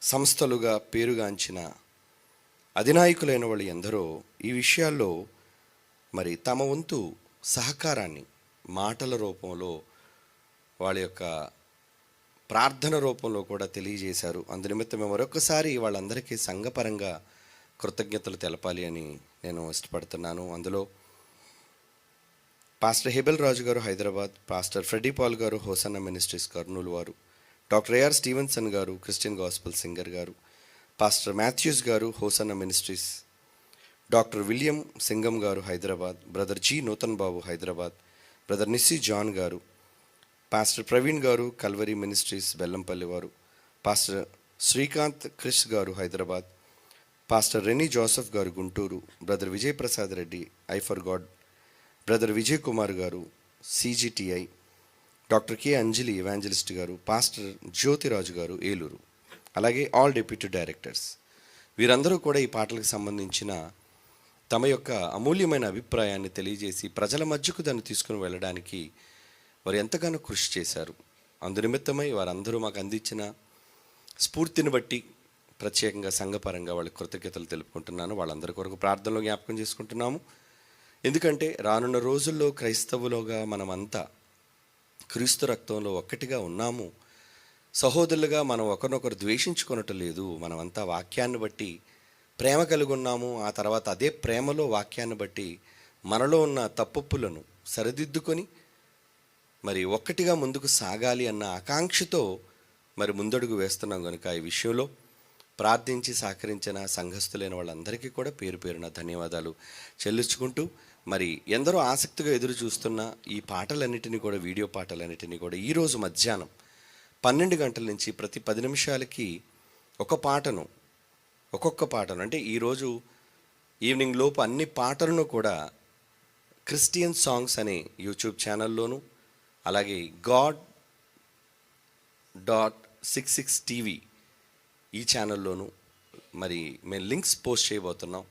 సంస్థలుగా పేరుగాంచిన అధినాయకులైన వాళ్ళు ఎందరో ఈ విషయాల్లో మరి తమ వంతు సహకారాన్ని మాటల రూపంలో వాళ్ళ యొక్క ప్రార్థన రూపంలో కూడా తెలియజేశారు. అందునిమిత్తం మరొకసారి వాళ్ళందరికీ సంఘపరంగా కృతజ్ఞతలు తెలపాలి అని నేను ఇష్టపడుతున్నాను. అందులో పాస్టర్ హెబెల్ రాజు గారు హైదరాబాద్, పాస్టర్ ఫ్రెడీ పాల్ గారు హోసన్న మినిస్ట్రీస్ కర్నూలు వారు, డాక్టర్ ఏఆర్ స్టీవెన్సన్ గారు క్రిస్టియన్ గాస్పల్ సింగర్ గారు, పాస్టర్ మాథ్యూస్ గారు Hosanna ministries, doctor William Singam గారు Hyderabad, brother G Nutan Babu Hyderabad, brother Nissi John గారు, పాస్టర్ ప్రవీణ్ గారు కల్వరీ మినిస్ట్రీస్ బెల్లంపల్లి వారు, పాస్టర్ శ్రీకాంత్ క్రిష్ గారు హైదరాబాద్, పాస్టర్ రెనీ జోసెఫ్ గారు Guntur, brother Vijay Prasad Reddy I for God, brother Vijay Kumar గారు సిజిటిఐ, డాక్టర్ కె అంజలి ఎవాంజలిస్ట్ గారు, పాస్టర్ జ్యోతిరాజు గారు ఏలూరు, అలాగే ఆల్ డిప్యూటీ డైరెక్టర్స్ వీరందరూ కూడా ఈ పాటలకు సంబంధించిన తమ యొక్క అమూల్యమైన అభిప్రాయాన్ని తెలియజేసి ప్రజల మధ్యకు దాన్ని తీసుకుని వెళ్ళడానికి వారు ఎంతగానో కృషి చేశారు. అందునిమిత్తమై వారందరూ మాకు అందించిన స్ఫూర్తిని బట్టి ప్రత్యేకంగా సంఘపరంగా వాళ్ళకి కృతజ్ఞతలు తెలుపుకుంటున్నాను. వాళ్ళందరి కొరకు ప్రార్థనలో జ్ఞాపకం చేసుకుంటున్నాము. ఎందుకంటే రానున్న రోజుల్లో క్రైస్తవులుగా మనమంతా క్రీస్తు రక్తంలో ఒక్కటిగా ఉన్నాము. సహోదరులుగా మనం ఒకరినొకరు ద్వేషించుకొనటం లేదు. మనమంతా వాక్యాన్ని బట్టి ప్రేమ కలిగి ఉన్నాము. ఆ తర్వాత అదే ప్రేమలో వాక్యాన్ని బట్టి మనలో ఉన్న తప్పులను సరిదిద్దుకొని మరి ఒక్కటిగా ముందుకు సాగాలి అన్న ఆకాంక్షతో మరి ముందడుగు వేస్తున్నాం. కనుక ఈ విషయంలో ప్రార్థించి సహకరించిన సంఘస్థులైన వాళ్ళందరికీ కూడా పేరు పేరున ధన్యవాదాలు చెల్లించుకుంటూ మరి ఎందరో ఆసక్తిగా ఎదురు చూస్తున్న ఈ పాటలన్నిటినీ కూడా వీడియో పాటలన్నిటినీ కూడా ఈరోజు మధ్యాహ్నం 12 గంటల నుంచి ప్రతి 10 నిమిషాలకి ఒక్కొక్క పాటను అంటే ఈరోజు ఈవినింగ్ లోపు అన్ని పాటలను కూడా క్రిస్టియన్ సాంగ్స్ అనే యూట్యూబ్ ఛానల్లోను అలాగే God.66 TV ఈ ఛానల్లోనూ మరి మేము లింక్స్ పోస్ట్ చేయబోతున్నాం.